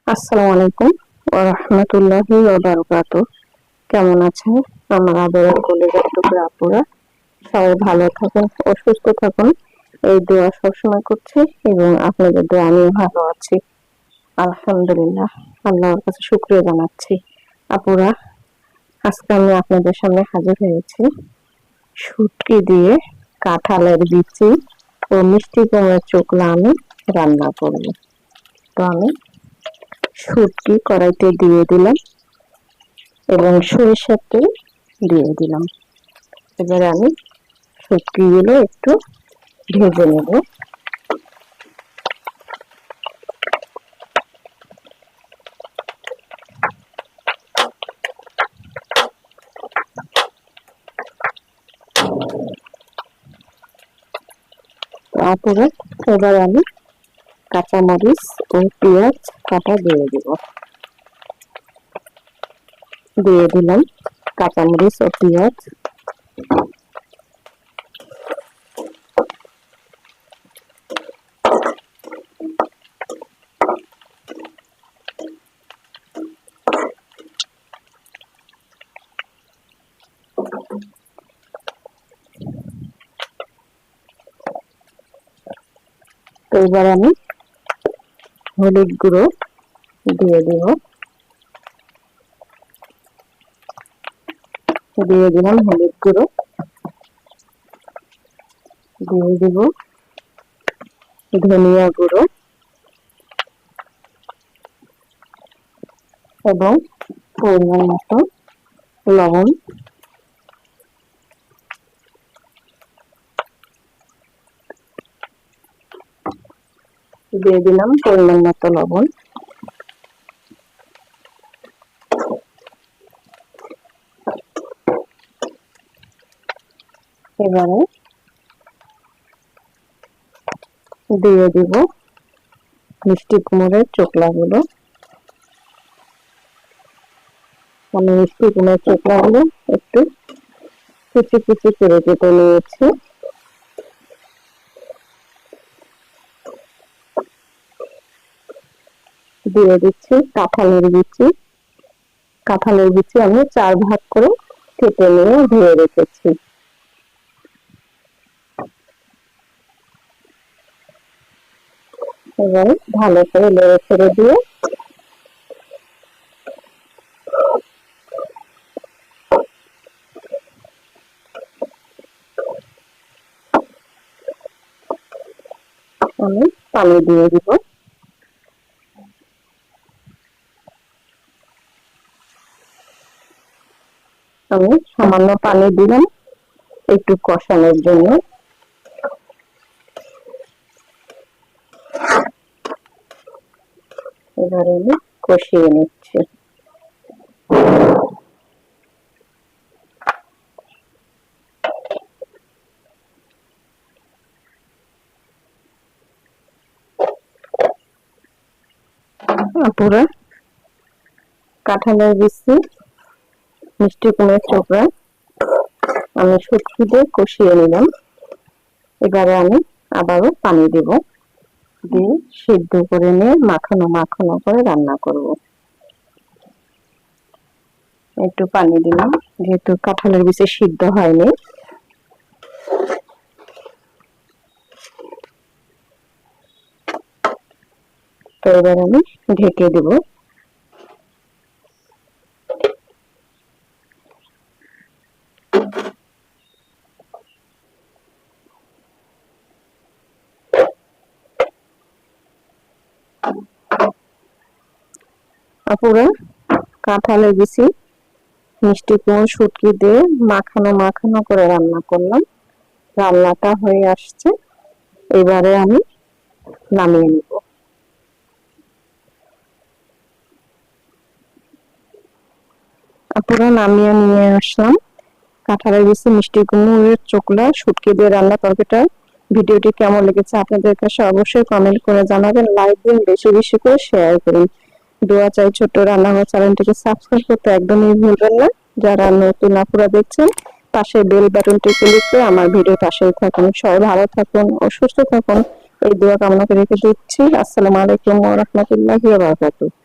আসসালামু আলাইকুম ওয়া রাহমাতুল্লাহি ওয়া বারাকাতুহু। কেমন আছেন আমার আদরের কলিজার টুকরা আপুরা? সবাই ভালো থাকুন ও সুস্থ থাকুন, এই দোয়া সবসময় করছি এবং আপনাদের দোয়া আমিও ভালো আছি আলহামদুলিল্লাহ। আল্লাহর কাছে শুকরিয়া জানাচ্ছি। আপুরা, আজকে আমি আপনাদের সামনে হাজির হয়েছি শুটকি দিয়ে কাঁঠালের বিচি ও মিষ্টি কুমড়ার চোখলা আমি রান্না করব। তো আমি শুটকি কড়াইতে দিয়ে দিলাম এবং সরিষার তেল দিয়ে দিলাম। এবারে আমি শুটকিগুলো একটু ভেজে নেব। তারপরে এবার আমি কাঁচামরিচ ও পেঁয়াজ কাটা দিয়ে দিব। দিয়ে দিলাম কাঁচামরিচ ও পেঁয়াজ। তো এবার আমি হলুদ গুঁড়ো দিয়ে দিব। দিয়ে দিলাম হলুদ গুঁড়ো, দিয়ে দিব ধনিয়া গুঁড়ো এবং পরিমাণ মতো লবণ। দিয়ে দিলাম পরিমাণ মতো লবণ। এবারে দিয়ে দিব মিষ্টি কুমড়ের চোখলাগুলো। আমি মিষ্টি কুমড়ের চোখলাগুলো একটু কুচি কুচি করে কেটে নিয়েছি। দিয়ে দিচ্ছি কাঁঠালের বিচি। কাঁঠালের বিচি আমি 4 ভাগ করে কেটে নিয়ে ধুয়ে রেখেছি। এবার ভালো করে নেড়ে ছেড়ে দিয়ে আমি পানি দিয়ে দিব। আমি সামান্য পানি দিলাম একটু কষানোর জন্য। এবারে আমি কষিয়ে নিচ্ছি। পুরো কাঁঠালের বিচি মিষ্টি কুমড়ার চোখলা আমি শুটকি দিয়ে কষিয়ে নিলাম। এবারে আমি আবারও পানি দেব, দিয়ে সিদ্ধ করে নিয়ে মাখানো মাখানো করে রান্না করব। একটু পানি দিলাম যেহেতু কাঁঠালের বিচি সিদ্ধ হয়নি। তো এবার আমি ঢেকে দেব। আপুরা, কাঁঠালের বিচি মিষ্টি কুমড়ো শুটকি দিয়ে মাখানো মাখানো করে রান্না করলাম। রান্নাটা হয়ে আসছে, এবারে আমি নামিয়ে নিব। আপুরা, নামিয়ে নিয়ে আসলাম কাঁঠালের বিচি মিষ্টি কুমড়োর চোখলা শুটকি দিয়ে রান্না তরকারিটা। ভিডিওটি কেমন লেগেছে আপনাদের কাছে অবশ্যই কমেন্ট করে জানাবেন, লাইক দিন, বেশি বেশি করে শেয়ার করুন। দোয়া চাই ছোট্ট রান্নাঘর চ্যানেলটিকে সাবস্ক্রাইব করতে একদমই ভুলবেন না। যারা নতুন আপুরা দেখছেন পাশে বেল বাটনটি ক্লিক করে আমার ভিডিও পাশেই থাকুন। সবাই ভালো থাকুন ও সুস্থ থাকুন, এই দোয়া কামনা করে রেখে দিচ্ছি। আসসালামু আলাইকুম ওয়া রাহমাতুল্লাহি ওয়া বারাকাতুহু।